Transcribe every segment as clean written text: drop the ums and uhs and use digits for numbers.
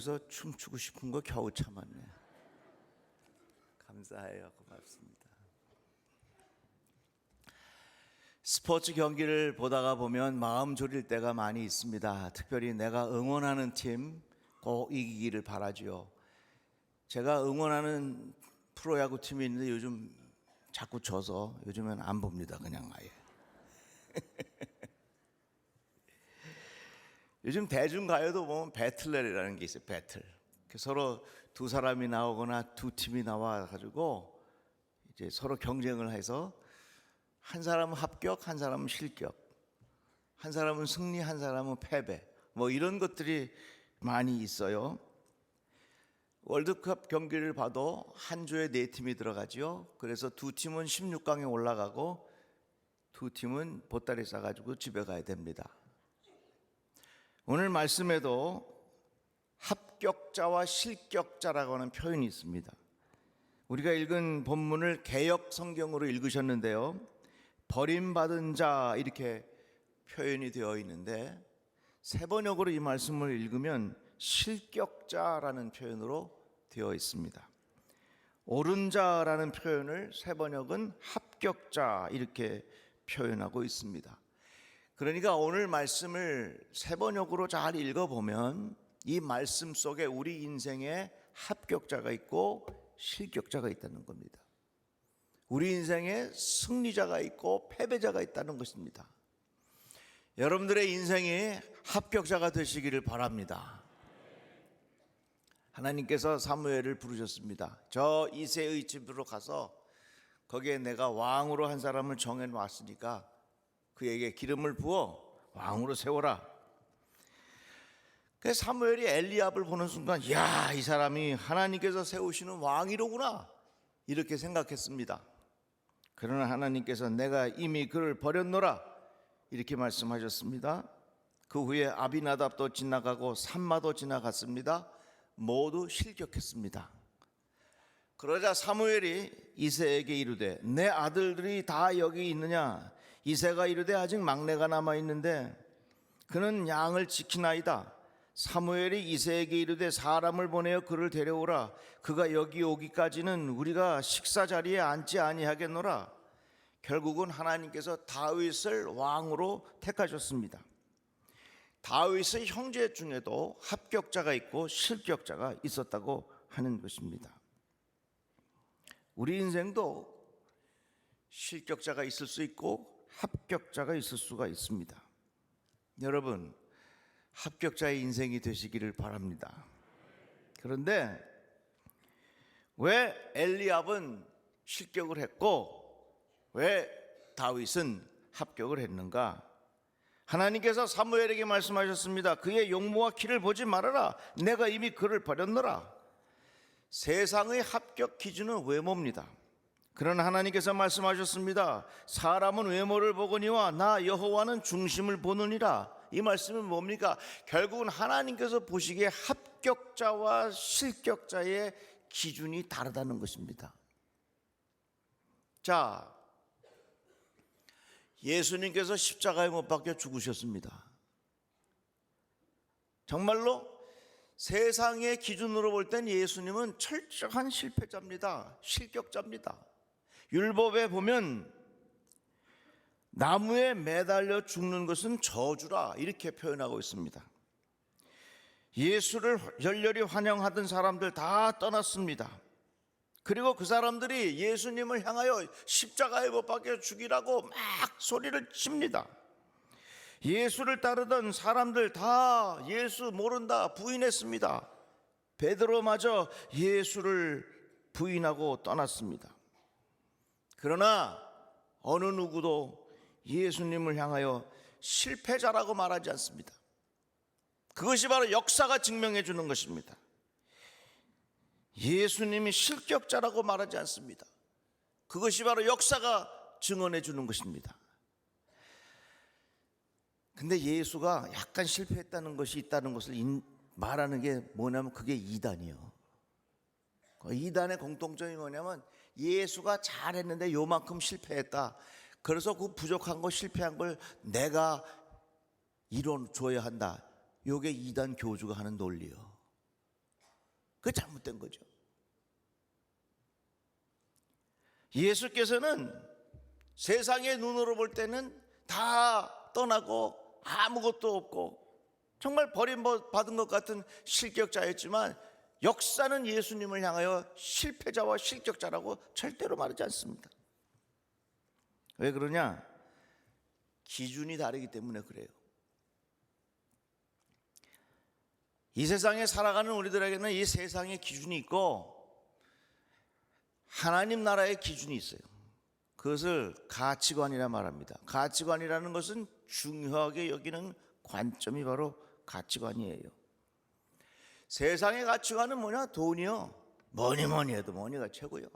여기서 춤추고 싶은 거 겨우 참았네. 감사해요. 고맙습니다. 스포츠 경기를 보다가 보면 마음 졸일 때가 많이 있습니다. 특별히 내가 응원하는 팀 꼭 이기기를 바라죠. 제가 응원하는 프로야구 팀이 있는데 요즘 자꾸 져서 요즘엔 안 봅니다. 그냥 아예. 요즘 대중가요도 보면 배틀넷이라는 게 있어요. 배틀. 서로 두 사람이 나오거나 두 팀이 나와가지고 이제 서로 경쟁을 해서 한 사람은 합격, 한 사람은 실격, 한 사람은 승리, 한 사람은 패배, 뭐 이런 것들이 많이 있어요. 월드컵 경기를 봐도 한 조에 4팀이 들어가죠. 그래서 두 팀은 16강에 올라가고 두 팀은 보따리 싸가지고 집에 가야 됩니다. 오늘 말씀에도 합격자와 실격자라고 하는 표현이 있습니다. 우리가 읽은 본문을 개역 성경으로 읽으셨는데요, 버림받은 자 이렇게 표현이 되어 있는데 세번역으로 이 말씀을 읽으면 실격자라는 표현으로 되어 있습니다. 옳은 자라는 표현을 세번역은 합격자 이렇게 표현하고 있습니다. 그러니까 오늘 말씀을 세번역으로 잘 읽어보면 이 말씀 속에 우리 인생에 합격자가 있고 실격자가 있다는 겁니다. 우리 인생에 승리자가 있고 패배자가 있다는 것입니다. 여러분들의 인생이 합격자가 되시기를 바랍니다. 하나님께서 사무엘을 부르셨습니다. 저 이새의 집으로 가서 거기에 내가 왕으로 한 사람을 정해 놨으니까 그에게 기름을 부어 왕으로 세워라. 그래서 사무엘이 엘리압을 보는 순간, 야, 이 사람이 하나님께서 세우시는 왕이로구나 이렇게 생각했습니다. 그러나 하나님께서 내가 이미 그를 버렸노라 이렇게 말씀하셨습니다. 그 후에 아비나답도 지나가고 삼마도 지나갔습니다. 모두 실격했습니다. 그러자 사무엘이 이새에게 이르되 내 아들들이 다 여기 있느냐? 이새가 이르되 아직 막내가 남아 있는데 그는 양을 지키나이다. 사무엘이 이새에게 이르되 사람을 보내어 그를 데려오라. 그가 여기 오기까지는 우리가 식사 자리에 앉지 아니하겠노라. 결국은 하나님께서 다윗을 왕으로 택하셨습니다. 다윗의 형제 중에도 합격자가 있고 실격자가 있었다고 하는 것입니다. 우리 인생도 실격자가 있을 수 있고 합격자가 있을 수가 있습니다. 여러분, 합격자의 인생이 되시기를 바랍니다. 그런데 왜 엘리압은 실격을 했고 왜 다윗은 합격을 했는가? 하나님께서 사무엘에게 말씀하셨습니다. 그의 용모와 키를 보지 말아라. 내가 이미 그를 버렸노라. 세상의 합격 기준은 외모입니다. 그러나 하나님께서 말씀하셨습니다. 사람은 외모를 보거니와 나 여호와는 중심을 보느니라. 이 말씀은 뭡니까? 결국은 하나님께서 보시기에 합격자와 실격자의 기준이 다르다는 것입니다. 자, 예수님께서 십자가에 못 박혀 죽으셨습니다. 정말로 세상의 기준으로 볼 땐 예수님은 철저한 실패자입니다. 실격자입니다. 율법에 보면 나무에 매달려 죽는 것은 저주라 이렇게 표현하고 있습니다. 예수를 열렬히 환영하던 사람들 다 떠났습니다. 그리고 그 사람들이 예수님을 향하여 십자가에 못 박혀 죽이라고 막 소리를 칩니다. 예수를 따르던 사람들 다 예수 모른다 부인했습니다. 베드로마저 예수를 부인하고 떠났습니다. 그러나 어느 누구도 예수님을 향하여 실패자라고 말하지 않습니다. 그것이 바로 역사가 증명해 주는 것입니다. 예수님이 실격자라고 말하지 않습니다. 그것이 바로 역사가 증언해 주는 것입니다. 근데 예수가 약간 실패했다는 것이 있다는 것을 말하는 게 뭐냐면 그게 이단이에요. 이단의 공통점이 뭐냐면 예수가 잘했는데 요만큼 실패했다. 그래서 그 부족한 거 실패한 걸 내가 이뤄줘야 한다. 이게 이단 교주가 하는 논리예요. 그게 잘못된 거죠. 예수께서는 세상의 눈으로 볼 때는 다 떠나고 아무것도 없고 정말 버림받은 것 같은 실격자였지만 역사는 예수님을 향하여 실패자와 실격자라고 절대로 말하지 않습니다. 왜 그러냐? 기준이 다르기 때문에 그래요. 이 세상에 살아가는 우리들에게는 이 세상의 기준이 있고 하나님 나라의 기준이 있어요. 그것을 가치관이라 말합니다. 가치관이라는 것은 중요하게 여기는 관점이 바로 가치관이에요. 세상의 가치관은 뭐냐? 돈이요. 뭐니 해도 머니가 최고요.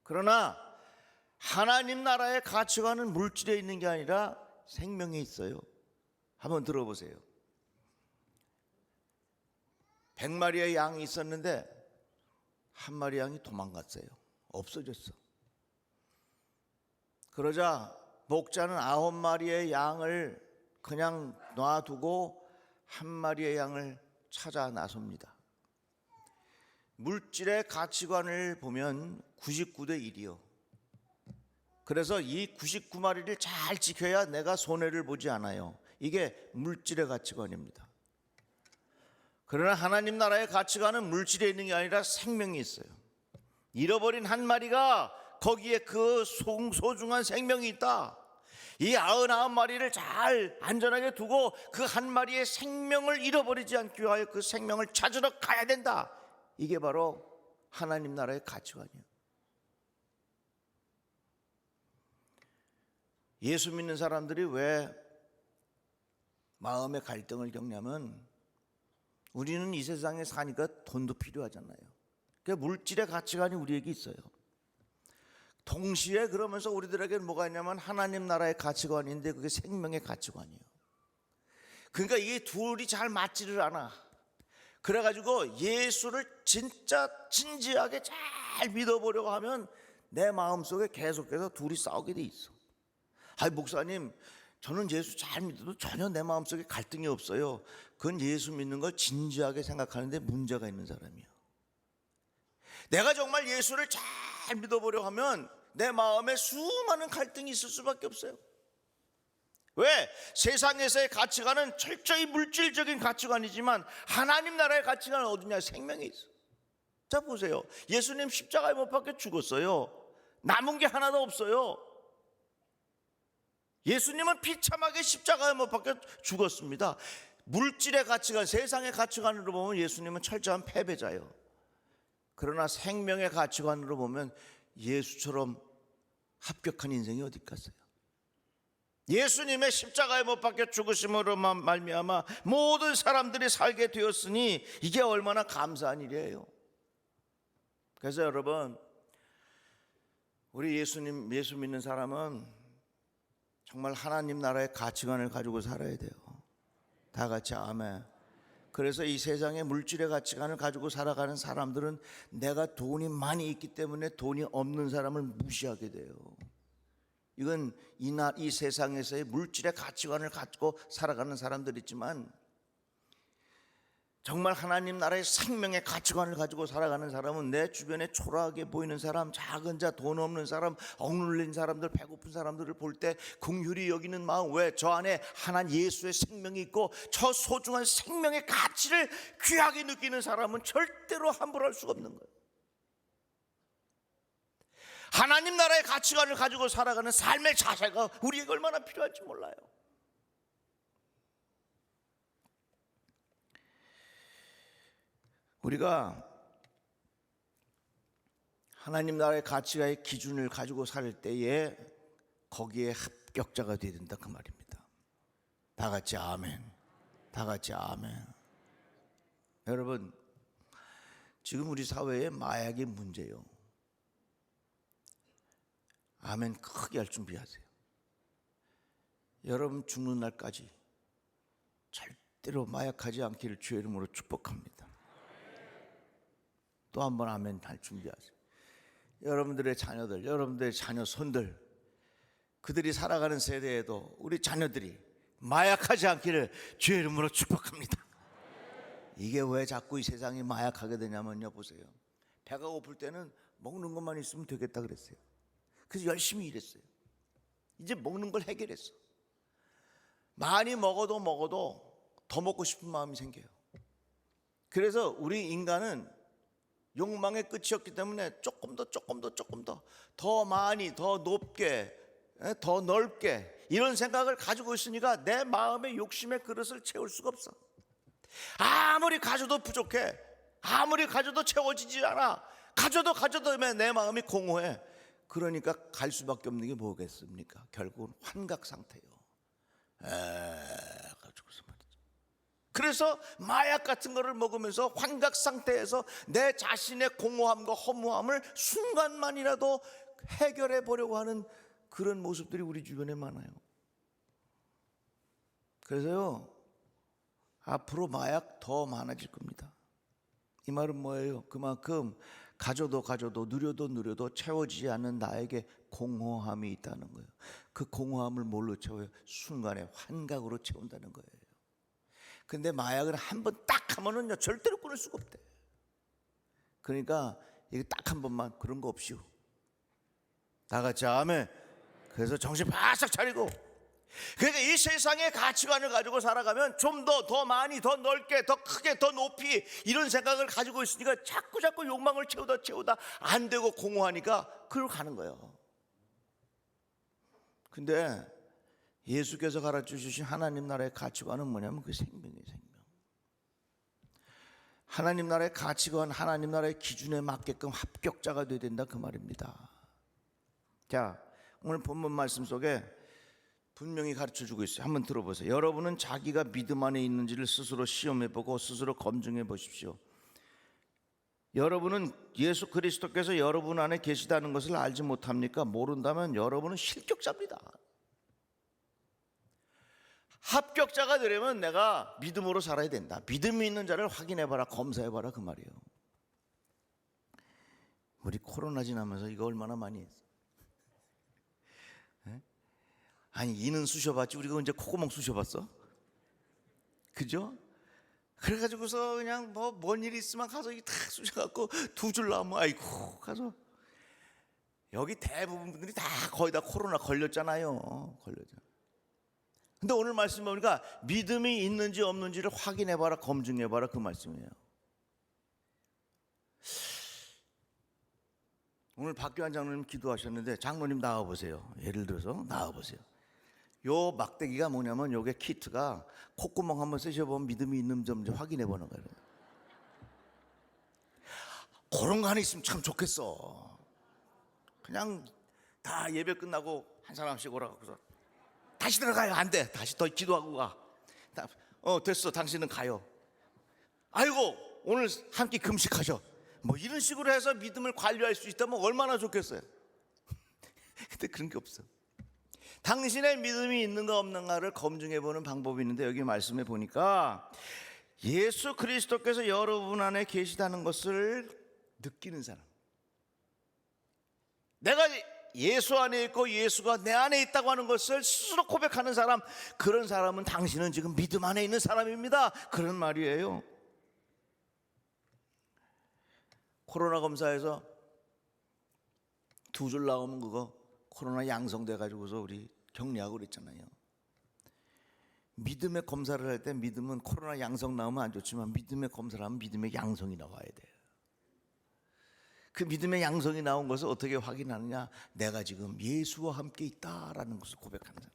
그러나 하나님 나라의 가치관은 물질에 있는 게 아니라 생명에 있어요. 한번 들어보세요. 100마리의 양이 있었는데 한 마리 양이 도망갔어요. 없어졌어. 그러자 목자는 9마리의 양을 그냥 놔두고 한 마리의 양을 찾아 나섭니다. 물질의 가치관을 보면 99대 1이요. 그래서 이 99마리를 잘 지켜야 내가 손해를 보지 않아요. 이게 물질의 가치관입니다. 그러나 하나님 나라의 가치관은 물질에 있는 게 아니라 생명이 있어요. 잃어버린 한 마리가 거기에 그 소중한 생명이 있다. 이 99마리를 잘 안전하게 두고 그 한 마리의 생명을 잃어버리지 않기 위하여 그 생명을 찾으러 가야 된다. 이게 바로 하나님 나라의 가치관이에요. 예수 믿는 사람들이 왜 마음의 갈등을 겪냐면 우리는 이 세상에 사니까 돈도 필요하잖아요. 그러니까 물질의 가치관이 우리에게 있어요. 동시에 그러면서 우리들에게는 뭐가 있냐면 하나님 나라의 가치관인데 그게 생명의 가치관이에요. 그러니까 이게 둘이 잘 맞지를 않아. 그래가지고 예수를 진짜 진지하게 잘 믿어보려고 하면 내 마음속에 계속해서 둘이 싸우게 돼 있어. 아니 목사님, 저는 예수 잘 믿어도 전혀 내 마음속에 갈등이 없어요. 그건 예수 믿는 걸 진지하게 생각하는데 문제가 있는 사람이에요. 내가 정말 예수를 잘 믿어보려고 하면 내 마음에 수많은 갈등이 있을 수밖에 없어요. 왜? 세상에서의 가치관은 철저히 물질적인 가치관이지만 하나님 나라의 가치관은 어디냐? 생명에 있어. 자 보세요. 예수님 십자가에 못 박혀 죽었어요. 남은 게 하나도 없어요. 예수님은 비참하게 십자가에 못 박혀 죽었습니다. 물질의 가치관, 세상의 가치관으로 보면 예수님은 철저한 패배자예요. 그러나 생명의 가치관으로 보면 예수처럼 합격한 인생이 어디 있겠어요? 예수님의 십자가에 못 박혀 죽으심으로만 말미암아 모든 사람들이 살게 되었으니 이게 얼마나 감사한 일이에요. 그래서 여러분, 우리 예수 믿는 사람은 정말 하나님 나라의 가치관을 가지고 살아야 돼요. 다 같이 아멘. 그래서 이 세상의 물질의 가치관을 가지고 살아가는 사람들은 내가 돈이 많이 있기 때문에 돈이 없는 사람을 무시하게 돼요. 이건 이 세상에서의 물질의 가치관을 가지고 살아가는 사람들 있지만 정말 하나님 나라의 생명의 가치관을 가지고 살아가는 사람은 내 주변에 초라하게 보이는 사람, 작은 자, 돈 없는 사람, 억눌린 사람들, 배고픈 사람들을 볼 때 긍휼히 여기는 마음. 왜? 저 안에 하나님 예수의 생명이 있고 저 소중한 생명의 가치를 귀하게 느끼는 사람은 절대로 함부로 할 수가 없는 거예요. 하나님 나라의 가치관을 가지고 살아가는 삶의 자세가 우리에게 얼마나 필요할지 몰라요. 우리가 하나님 나라의 가치의 기준을 가지고 살 때에 거기에 합격자가 되어야 된다 그 말입니다. 다 같이 아멘. 다 같이 아멘. 여러분, 지금 우리 사회에 마약이 문제예요. 아멘 크게 할 준비하세요. 여러분 죽는 날까지 절대로 마약하지 않기를 주의 이름으로 축복합니다. 또 한 번 아멘 할 준비하세요. 여러분들의 자녀들, 여러분들의 자녀 손들, 그들이 살아가는 세대에도 우리 자녀들이 마약하지 않기를 주의 이름으로 축복합니다. 이게 왜 자꾸 이 세상이 마약하게 되냐면요, 보세요. 배가 고플 때는 먹는 것만 있으면 되겠다 그랬어요. 그래서 열심히 일했어요. 이제 먹는 걸 해결했어. 많이 먹어도 더 먹고 싶은 마음이 생겨요. 그래서 우리 인간은 욕망의 끝이었기 때문에 조금 더 많이, 더 높게, 더 넓게 이런 생각을 가지고 있으니까 내 마음의 욕심의 그릇을 채울 수가 없어. 아무리 가져도 부족해. 아무리 가져도 채워지지 않아. 가져도 내 마음이 공허해. 그러니까 갈 수밖에 없는 게 뭐겠습니까? 결국은 환각 상태예요. 가지고서 말이죠. 그래서 마약 같은 거를 먹으면서 환각 상태에서 내 자신의 공허함과 허무함을 순간만이라도 해결해 보려고 하는 그런 모습들이 우리 주변에 많아요. 그래서요, 앞으로 마약 더 많아질 겁니다. 이 말은 뭐예요? 그만큼 가져도 누려도 채워지지 않는 나에게 공허함이 있다는 거예요. 그 공허함을 뭘로 채워요? 순간에 환각으로 채운다는 거예요. 근데 마약을 한번 딱 하면은요, 절대로 끊을 수가 없대. 그러니까 이게 딱 한 번만 그런 거 없이요. 다 같이 아멘. 그래서 정신 바싹 차리고, 그러니까 이 세상의 가치관을 가지고 살아가면 좀 더 많이, 더 넓게, 더 크게, 더 높이 이런 생각을 가지고 있으니까 자꾸 욕망을 채우다 안 되고 공허하니까 그걸 가는 거예요. 근데 예수께서 가르쳐 주신 하나님 나라의 가치관은 뭐냐면 그 생명이에요, 생명. 하나님 나라의 가치관, 하나님 나라의 기준에 맞게끔 합격자가 되어야 된다, 그 말입니다. 자, 오늘 본문 말씀 속에 분명히 가르쳐주고 있어요. 한번 들어보세요. 여러분은 자기가 믿음 안에 있는지를 스스로 시험해보고 스스로 검증해 보십시오. 여러분은 예수 그리스도께서 여러분 안에 계시다는 것을 알지 못합니까? 모른다면 여러분은 실격자입니다. 합격자가 되려면 내가 믿음으로 살아야 된다. 믿음이 있는 자를 확인해봐라, 검사해봐라, 그 말이에요. 우리 코로나 지나면서 이거 얼마나 많이 했어. 아니, 이는 쑤셔봤지 우리가 언제 콧구멍 쑤셔봤어? 그죠? 그래가지고서 그냥 뭐 뭔 일이 있으면 가서 탁 쑤셔갖고 두 줄 나오면 아이고 가서, 여기 대부분 분들이 다 거의 다 코로나 걸렸잖아요. 근데 오늘 말씀 보니까 믿음이 있는지 없는지를 확인해봐라, 검증해봐라, 그 말씀이에요. 오늘 박교환 장로님 기도하셨는데 장로님 나와보세요. 예를 들어서 나와보세요. 요 막대기가 뭐냐면 요게 키트가 콧구멍 한번 쓰셔보면 믿음이 있는 점 확인해보는 거예요. 그런 거 하나 있으면 참 좋겠어. 그냥 다 예배 끝나고 한 사람씩 오라고서 다시 들어가요. 안 돼. 다시 더 기도하고 가. 됐어. 당신은 가요. 아이고 오늘 한 끼 금식하셔. 뭐 이런 식으로 해서 믿음을 관리할 수 있다면 얼마나 좋겠어요. 근데 그런 게 없어. 당신의 믿음이 있는가 없는가를 검증해보는 방법이 있는데, 여기 말씀해 보니까 예수 그리스도께서 여러분 안에 계시다는 것을 느끼는 사람, 내가 예수 안에 있고 예수가 내 안에 있다고 하는 것을 스스로 고백하는 사람, 그런 사람은 당신은 지금 믿음 안에 있는 사람입니다, 그런 말이에요. 코로나 검사에서 두 줄 나오면 그거 코로나 양성돼 가지고서 우리 격리하고 그랬잖아요. 믿음의 검사를 할 때 믿음은 코로나 양성 나오면 안 좋지만 믿음의 검사를 하면 믿음의 양성이 나와야 돼요. 그 믿음의 양성이 나온 것을 어떻게 확인하느냐? 내가 지금 예수와 함께 있다라는 것을 고백하는 사람.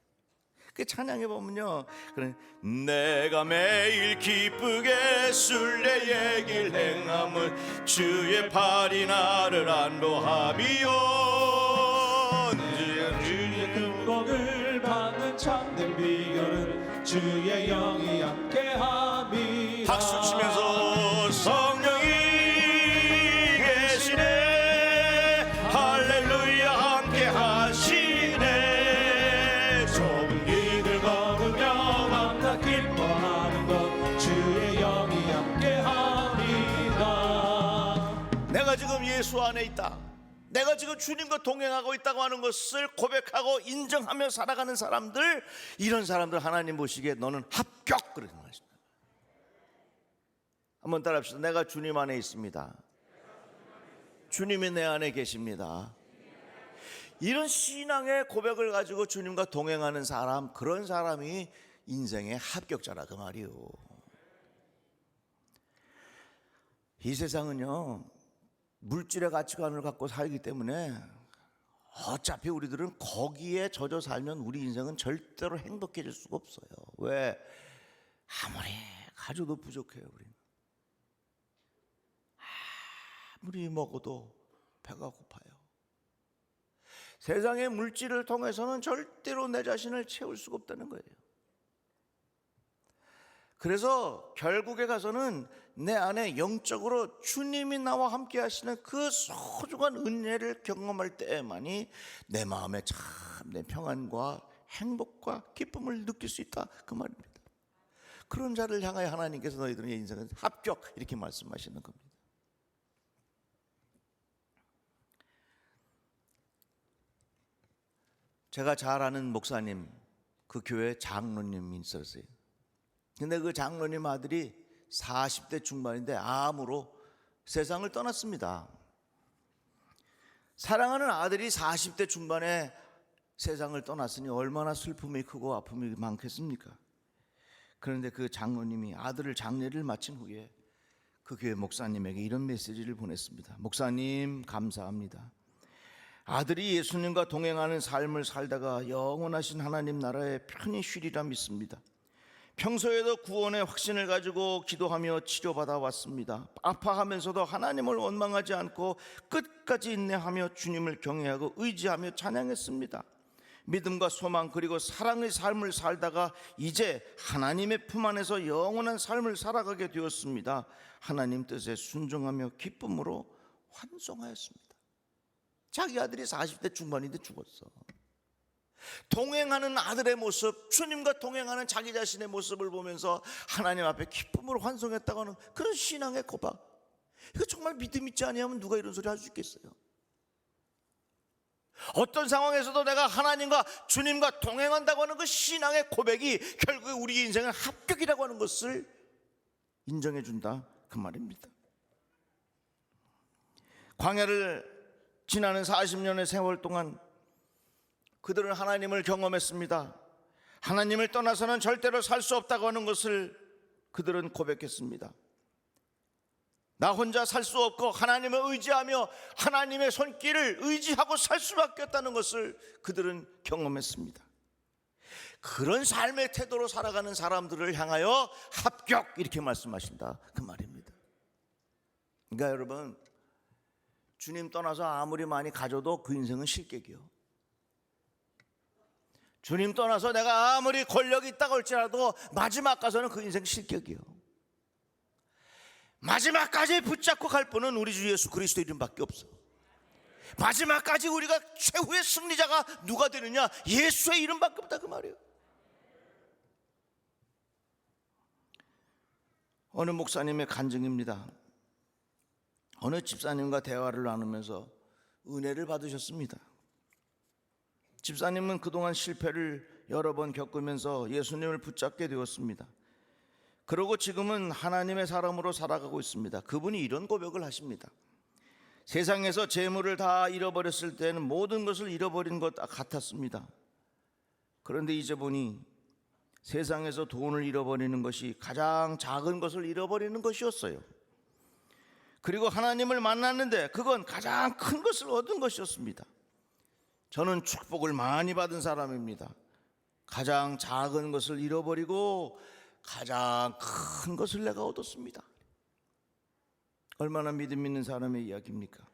그 찬양해 보면요, 그래, 내가 매일 기쁘게 순례의 길 행함은 주의 팔이 나를 안보함이요. 주의 근복을 받는 참된 비결은 주의 영이 함께함이라. 박수 치면서 성령이 계시네, 할렐루야 함께 하시네. 좁은 길을 걸으며 만나 기뻐하는 것 주의 영이 함께함이라. 내가 지금 예수 안에 있다, 내가 지금 주님과 동행하고 있다고 하는 것을 고백하고 인정하며 살아가는 사람들, 이런 사람들 하나님 보시기에 너는 합격, 그러는 것입니다. 한번 따라합시다. 내가 주님 안에 있습니다. 주님이 내 안에 계십니다. 이런 신앙의 고백을 가지고 주님과 동행하는 사람, 그런 사람이 인생의 합격자라 그 말이요. 이 세상은요, 물질의 가치관을 갖고 살기 때문에 어차피 우리들은 거기에 젖어 살면 우리 인생은 절대로 행복해질 수가 없어요. 왜? 아무리 가져도 부족해요. 우리는 아무리 먹어도 배가 고파요. 세상의 물질을 통해서는 절대로 내 자신을 채울 수가 없다는 거예요. 그래서 결국에 가서는 내 안에 영적으로 주님이 나와 함께 하시는 그 소중한 은혜를 경험할 때만이 내 마음에 참된 평안과 행복과 기쁨을 느낄 수 있다 그 말입니다. 그런 자를 향하여 하나님께서 너희들의 인생은 합격 이렇게 말씀하시는 겁니다. 제가 잘 아는 목사님, 그 교회 장로님이 있었어요. 근데 그 장로님 아들이 40대 중반인데 암으로 세상을 떠났습니다. 사랑하는 아들이 40대 중반에 세상을 떠났으니 얼마나 슬픔이 크고 아픔이 많겠습니까? 그런데 그 장로님이 아들을 장례를 마친 후에 그 교회 목사님에게 이런 메시지를 보냈습니다. 목사님, 감사합니다. 아들이 예수님과 동행하는 삶을 살다가 영원하신 하나님 나라에 편히 쉬리라 믿습니다. 평소에도 구원의 확신을 가지고 기도하며 치료받아 왔습니다. 아파하면서도 하나님을 원망하지 않고 끝까지 인내하며 주님을 경외하고 의지하며 찬양했습니다. 믿음과 소망 그리고 사랑의 삶을 살다가 이제 하나님의 품 안에서 영원한 삶을 살아가게 되었습니다. 하나님 뜻에 순종하며 기쁨으로 환송하였습니다. 자기 아들이 40대 중반인데 죽었어. 동행하는 아들의 모습, 주님과 동행하는 자기 자신의 모습을 보면서 하나님 앞에 기쁨으로 환송했다고 하는 그런 신앙의 고백, 이거 정말 믿음 있지 아니하면 누가 이런 소리 할 수 있겠어요? 어떤 상황에서도 내가 하나님과 주님과 동행한다고 하는 그 신앙의 고백이 결국에 우리 인생의 합격이라고 하는 것을 인정해 준다 그 말입니다. 광야를 지나는 40년의 세월 동안 그들은 하나님을 경험했습니다. 하나님을 떠나서는 절대로 살 수 없다고 하는 것을 그들은 고백했습니다. 나 혼자 살 수 없고 하나님을 의지하며 하나님의 손길을 의지하고 살 수밖에 없다는 것을 그들은 경험했습니다. 그런 삶의 태도로 살아가는 사람들을 향하여 합격 이렇게 말씀하신다 그 말입니다. 그러니까 여러분, 주님 떠나서 아무리 많이 가져도 그 인생은 실격이요. 주님 떠나서 내가 아무리 권력이 있다고 할지라도 마지막 가서는 그 인생 실격이요. 마지막까지 붙잡고 갈 분은 우리 주 예수 그리스도 이름밖에 없어. 마지막까지 우리가 최후의 승리자가 누가 되느냐? 예수의 이름밖에 없다 그 말이에요. 어느 목사님의 간증입니다. 어느 집사님과 대화를 나누면서 은혜를 받으셨습니다. 집사님은 그동안 실패를 여러 번 겪으면서 예수님을 붙잡게 되었습니다. 그러고 지금은 하나님의 사람으로 살아가고 있습니다. 그분이 이런 고백을 하십니다. 세상에서 재물을 다 잃어버렸을 때는 모든 것을 잃어버린 것 같았습니다. 그런데 이제 보니 세상에서 돈을 잃어버리는 것이 가장 작은 것을 잃어버리는 것이었어요. 그리고 하나님을 만났는데 그건 가장 큰 것을 얻은 것이었습니다. 저는 축복을 많이 받은 사람입니다. 가장 작은 것을 잃어버리고 가장 큰 것을 내가 얻었습니다. 얼마나 믿음 있는 사람의 이야기입니까?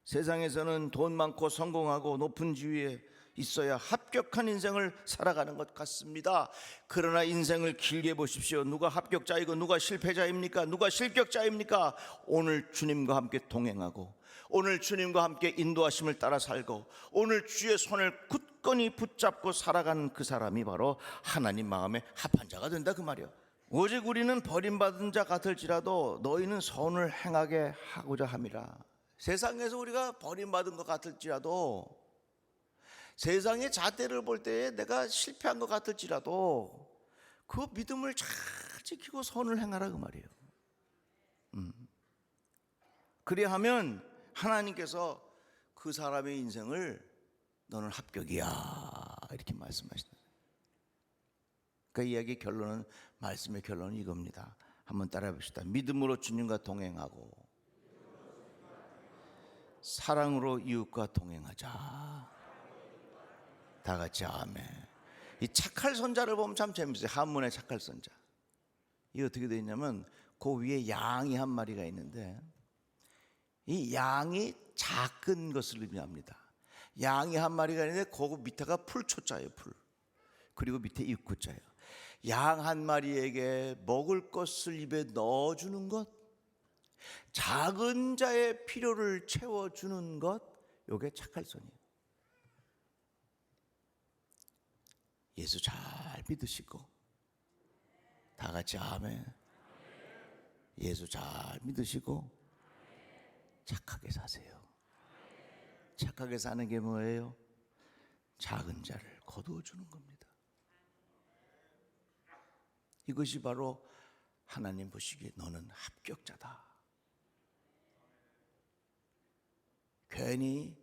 세상에서는 돈 많고 성공하고 높은 지위에 있어야 합격한 인생을 살아가는 것 같습니다. 그러나 인생을 길게 보십시오. 누가 합격자이고 누가 실패자입니까? 누가 실격자입니까? 오늘 주님과 함께 동행하고 오늘 주님과 함께 인도하심을 따라 살고 오늘 주의 손을 굳건히 붙잡고 살아가는 그 사람이 바로 하나님 마음에 합한 자가 된다 그 말이야. 오직 우리는 버림받은 자 같을지라도 너희는 선을 행하게 하고자 함이라. 세상에서 우리가 버림받은 것 같을지라도, 세상의 잣대를 볼 때에 내가 실패한 것 같을지라도 그 믿음을 잘 지키고 선을 행하라 그 말이에요. 그리하면 하나님께서 그 사람의 인생을 너는 합격이야 이렇게 말씀하시다. 그 이야기 결론은, 말씀의 결론은 이겁니다. 한번 따라해 봅시다. 믿음으로 주님과 동행하고 사랑으로 이웃과 동행하자. 다 같이 아멘. 이 착할 선자를 보면 참 재밌어요. 한문의 착할 선자. 이게 어떻게 되어 있냐면 그 위에 양이 한 마리가 있는데 이 양이 작은 것을 의미합니다. 양이 한 마리가 있는데 그 밑에가 풀초자예요. 풀. 그리고 밑에 입구자예요. 양 한 마리에게 먹을 것을 입에 넣어주는 것, 작은 자의 필요를 채워주는 것, 요게 착할 선이에요. 예수 잘 믿으시고 다 같이 아멘. 예수 잘 믿으시고 착하게 사세요. 착하게 사는 게 뭐예요? 작은 자를 거두어 주는 겁니다. 이것이 바로 하나님 보시기에 너는 합격자다. 괜히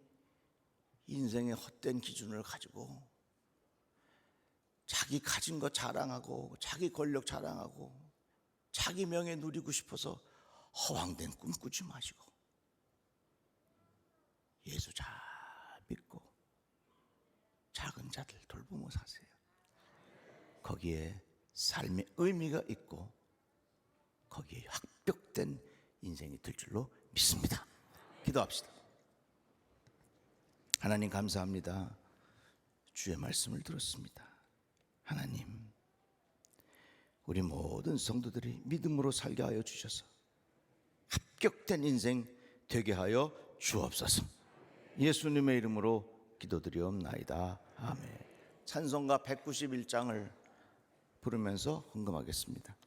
인생의 헛된 기준을 가지고 자기 가진 거 자랑하고 자기 권력 자랑하고 자기 명예 누리고 싶어서 허황된 꿈 꾸지 마시고 예수 잘 믿고 작은 자들 돌보며 사세요. 거기에 삶의 의미가 있고 거기에 합격된 인생이 될 줄로 믿습니다. 기도합시다. 하나님 감사합니다. 주의 말씀을 들었습니다. 하나님, 우리 모든 성도들이 믿음으로 살게 하여 주셔서 합격된 인생 되게 하여 주옵소서. 예수님의 이름으로 기도드리옵나이다. 아멘. 찬송가 191장을 부르면서 헌금하겠습니다.